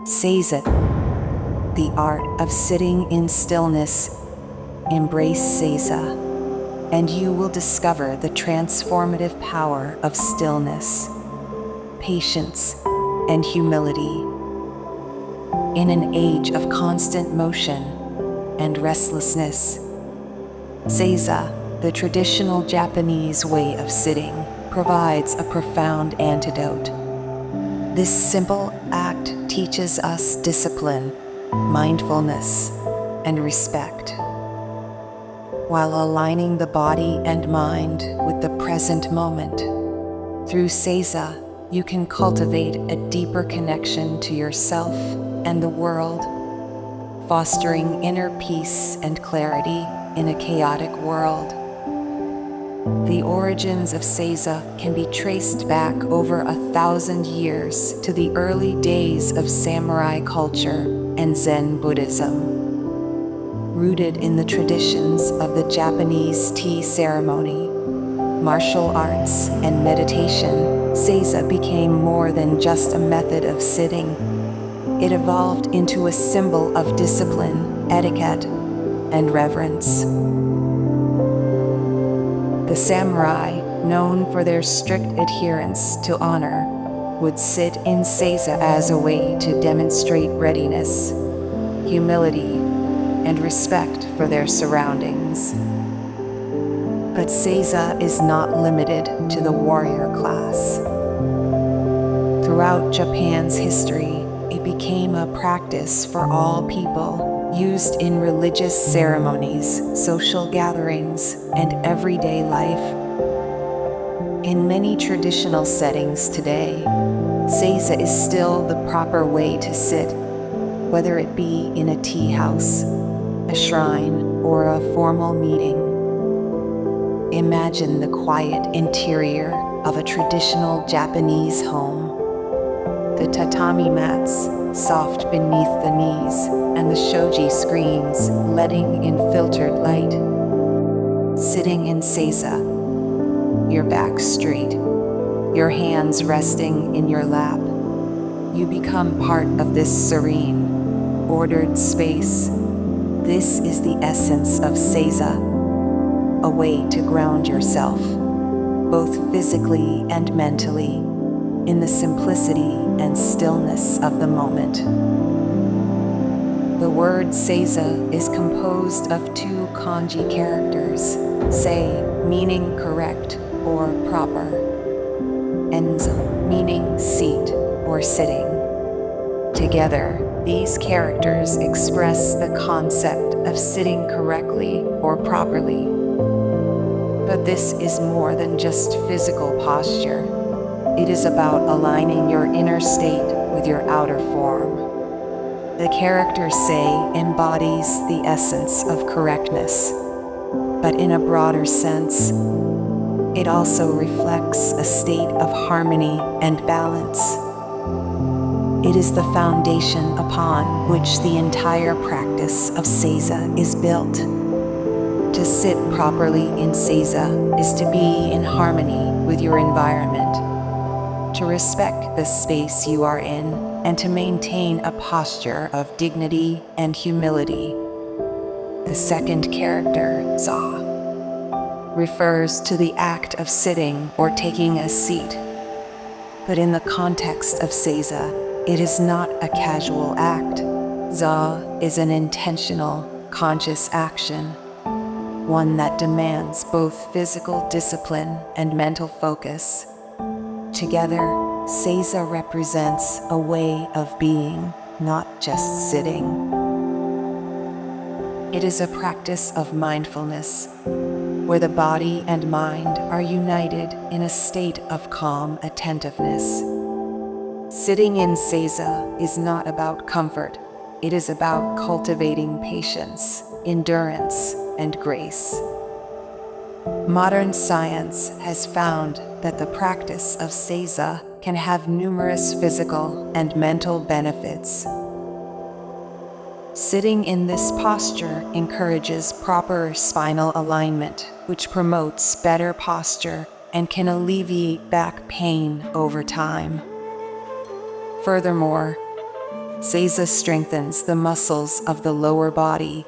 Seiza, the art of sitting in stillness. Embrace Seiza, and you will discover the transformative power of stillness, patience, and humility. In an age of constant motion and restlessness, Seiza, the traditional Japanese way of sitting, provides a profound antidote. This simple act teaches us discipline, mindfulness, and respect, while aligning the body and mind with the present moment. Through Seiza, you can cultivate a deeper connection to yourself and the world, fostering inner peace and clarity in a chaotic world. The origins of Seiza can be traced back over 1,000 years to the early days of samurai culture and Zen Buddhism. Rooted in the traditions of the Japanese tea ceremony, martial arts, and meditation, Seiza became more than just a method of sitting. It evolved into a symbol of discipline, etiquette, and reverence. The samurai, known for their strict adherence to honor, would sit in Seiza as a way to demonstrate readiness, humility, and respect for their surroundings. But Seiza is not limited to the warrior class. Throughout Japan's history, it became a practice for all people, used in religious ceremonies, social gatherings, and everyday life. In many traditional settings today, Seiza is still the proper way to sit, whether it be in a tea house, a shrine, or a formal meeting. Imagine the quiet interior of a traditional Japanese home. The tatami mats, soft beneath the knees, and the shoji screens letting in filtered light. Sitting in Seiza, your back straight, your hands resting in your lap, you become part of this serene, ordered space. This is the essence of Seiza, a way to ground yourself, both physically and mentally, in the simplicity and stillness of the moment. The word Seiza is composed of two kanji characters, sei, meaning correct or proper, and za, meaning seat or sitting. Together, these characters express the concept of sitting correctly or properly. But this is more than just physical posture. It is about aligning your inner state with your outer form. The character sei embodies the essence of correctness, but in a broader sense, it also reflects a state of harmony and balance. It is the foundation upon which the entire practice of Seiza is built. To sit properly in Seiza is to be in harmony with your environment, to respect the space you are in, and to maintain a posture of dignity and humility. The second character, za, refers to the act of sitting or taking a seat. But in the context of Seiza, it is not a casual act. Za is an intentional, conscious action, one that demands both physical discipline and mental focus. Together, Seiza represents a way of being, not just sitting. It is a practice of mindfulness, where the body and mind are united in a state of calm attentiveness. Sitting in Seiza is not about comfort. It is about cultivating patience, endurance, and grace. Modern science has found that the practice of Seiza can have numerous physical and mental benefits. Sitting in this posture encourages proper spinal alignment, which promotes better posture and can alleviate back pain over time. Furthermore, Seiza strengthens the muscles of the lower body,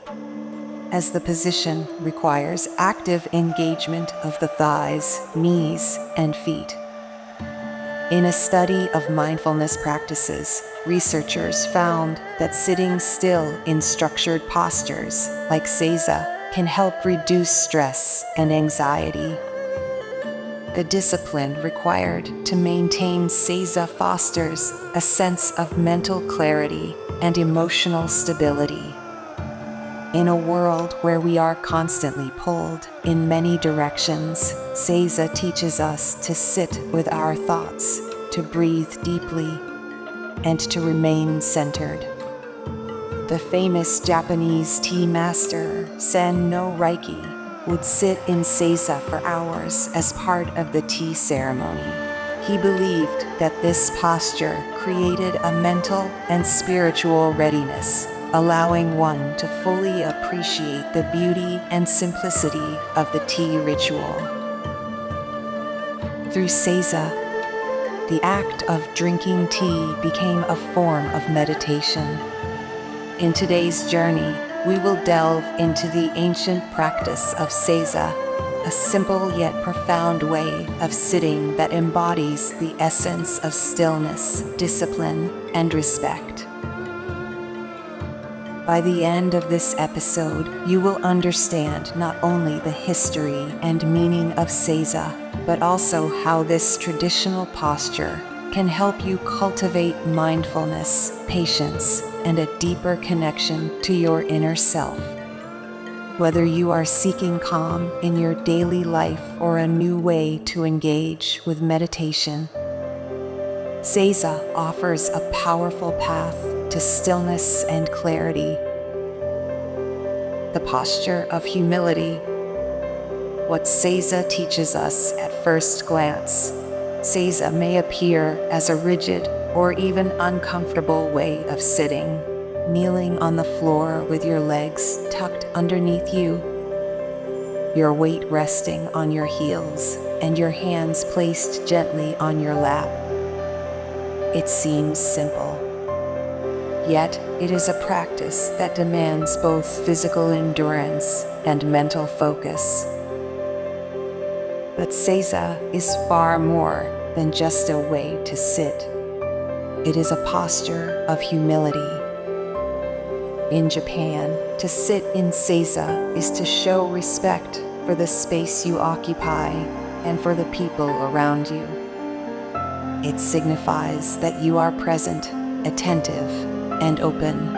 as the position requires active engagement of the thighs, knees, and feet. In a study of mindfulness practices, researchers found that sitting still in structured postures, like Seiza, can help reduce stress and anxiety. The discipline required to maintain Seiza fosters a sense of mental clarity and emotional stability. In a world where we are constantly pulled in many directions, Seiza teaches us to sit with our thoughts, to breathe deeply, and to remain centered. The famous Japanese tea master Sen no Reiki would sit in Seiza for hours as part of the tea ceremony. He believed that this posture created a mental and spiritual readiness, allowing one to fully appreciate the beauty and simplicity of the tea ritual. Through Seiza, the act of drinking tea became a form of meditation. In today's journey, we will delve into the ancient practice of Seiza, a simple yet profound way of sitting that embodies the essence of stillness, discipline, and respect. By the end of this episode, you will understand not only the history and meaning of Seiza, but also how this traditional posture can help you cultivate mindfulness, patience, and a deeper connection to your inner self. Whether you are seeking calm in your daily life or a new way to engage with meditation, Seiza offers a powerful path to stillness and clarity. The posture of humility. What Seiza teaches us at first glance. Seiza may appear as a rigid or even uncomfortable way of sitting, kneeling on the floor with your legs tucked underneath you, your weight resting on your heels, and your hands placed gently on your lap. It seems simple. Yet, it is a practice that demands both physical endurance and mental focus. But Seiza is far more than just a way to sit. It is a posture of humility. In Japan, to sit in Seiza is to show respect for the space you occupy and for the people around you. It signifies that you are present, attentive, and open.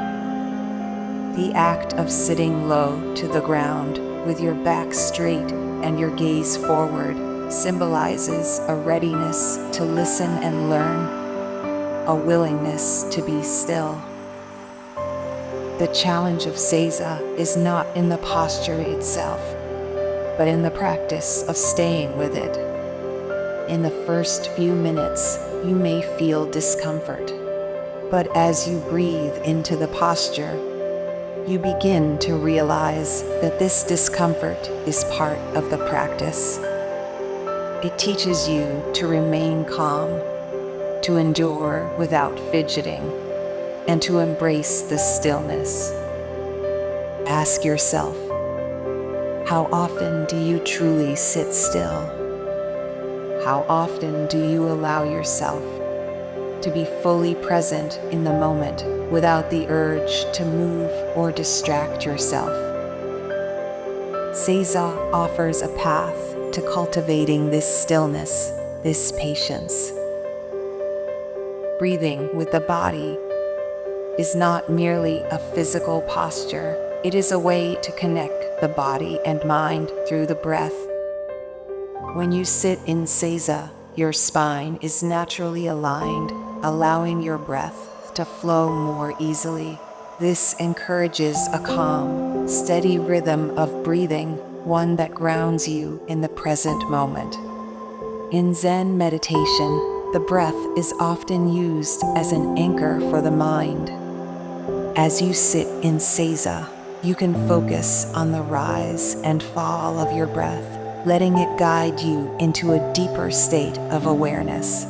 The act of sitting low to the ground with your back straight and your gaze forward symbolizes a readiness to listen and learn, a willingness to be still. The challenge of Seiza is not in the posture itself, but in the practice of staying with it. In the first few minutes, you may feel discomfort, but as you breathe into the posture, you begin to realize that this discomfort is part of the practice. It teaches you to remain calm, to endure without fidgeting, and to embrace the stillness. Ask yourself, how often do you truly sit still? How often do you allow yourself to be fully present in the moment without the urge to move or distract yourself? Seiza offers a path to cultivating this stillness, this patience. Breathing with the body is not merely a physical posture, it is a way to connect the body and mind through the breath. When you sit in Seiza, your spine is naturally aligned, allowing your breath to flow more easily. This encourages a calm, steady rhythm of breathing, one that grounds you in the present moment. In Zen meditation, the breath is often used as an anchor for the mind. As you sit in Seiza, you can focus on the rise and fall of your breath, letting it guide you into a deeper state of awareness.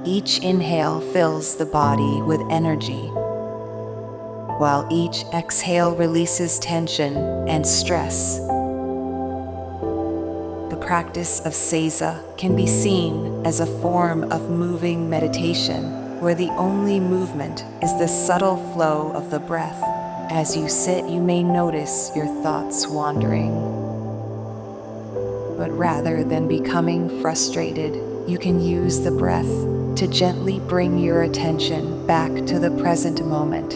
Each inhale fills the body with energy, while each exhale releases tension and stress. The practice of Seiza can be seen as a form of moving meditation, where the only movement is the subtle flow of the breath. As you sit, you may notice your thoughts wandering. But rather than becoming frustrated, you can use the breath to gently bring your attention back to the present moment.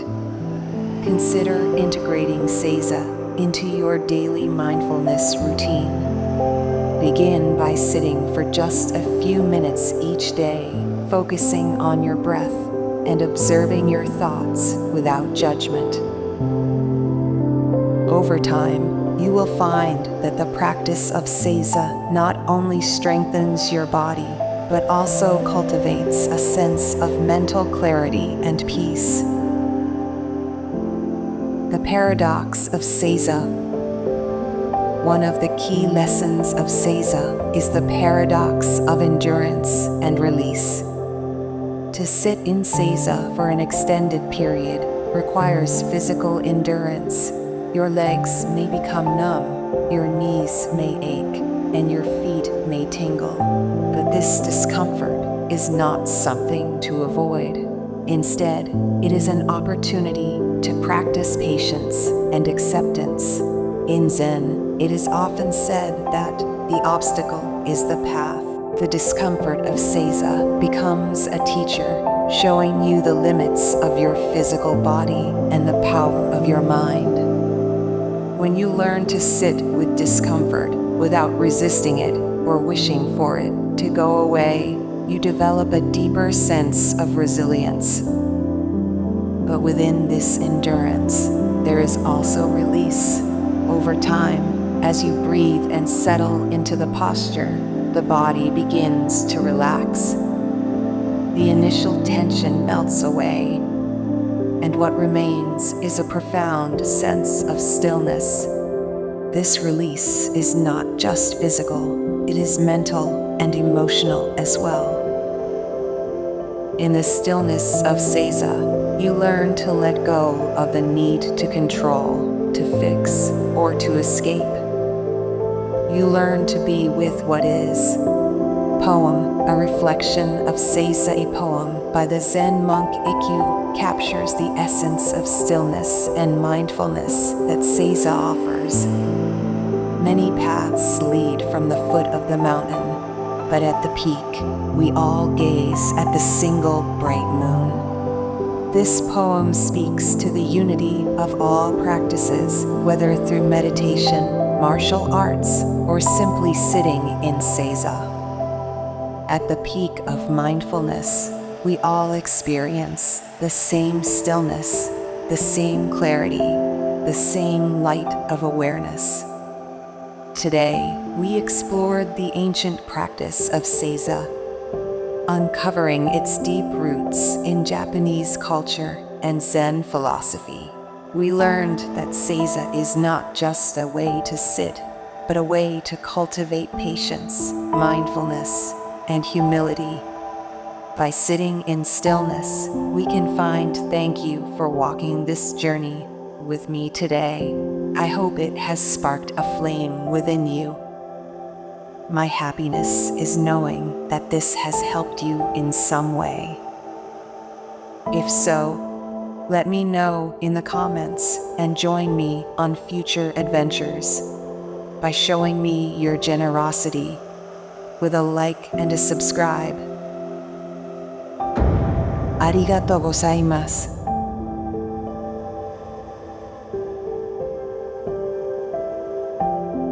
Consider integrating Seiza into your daily mindfulness routine. Begin by sitting for just a few minutes each day, focusing on your breath and observing your thoughts without judgment. Over time, you will find that the practice of Seiza not only strengthens your body, but also cultivates a sense of mental clarity and peace. The paradox of Seiza. One of the key lessons of Seiza is the paradox of endurance and release. To sit in Seiza for an extended period requires physical endurance. Your legs may become numb, your knees may ache, and your feet may tingle. But this discomfort is not something to avoid. Instead, it is an opportunity to practice patience and acceptance. In Zen, it is often said that the obstacle is the path. The discomfort of Seiza becomes a teacher, showing you the limits of your physical body and the power of your mind. When you learn to sit with discomfort without resisting it or wishing for it to go away, you develop a deeper sense of resilience. But within this endurance, there is also release. Over time, as you breathe and settle into the posture, the body begins to relax. The initial tension melts away, and what remains is a profound sense of stillness. This release is not just physical, it is mental and emotional as well. In the stillness of Seiza, you learn to let go of the need to control, to fix, or to escape. You learn to be with what is. Poem, a reflection of Seiza. A poem by the Zen monk Ikkyu captures the essence of stillness and mindfulness that Seiza offers. Many paths lead from the foot of the mountain, but at the peak, we all gaze at the single bright moon. This poem speaks to the unity of all practices, whether through meditation, martial arts, or simply sitting in Seiza. At the peak of mindfulness, we all experience the same stillness, the same clarity, the same light of awareness. Today, we explored the ancient practice of Seiza, uncovering its deep roots in Japanese culture and Zen philosophy. We learned that Seiza is not just a way to sit, but a way to cultivate patience, mindfulness, and humility. By sitting in stillness, we can find thank you for walking this journey with me today. I hope it has sparked a flame within you. My happiness is knowing that this has helped you in some way. If so, let me know in the comments and join me on future adventures by showing me your generosity with a like and a subscribe. Arigatou gozaimasu.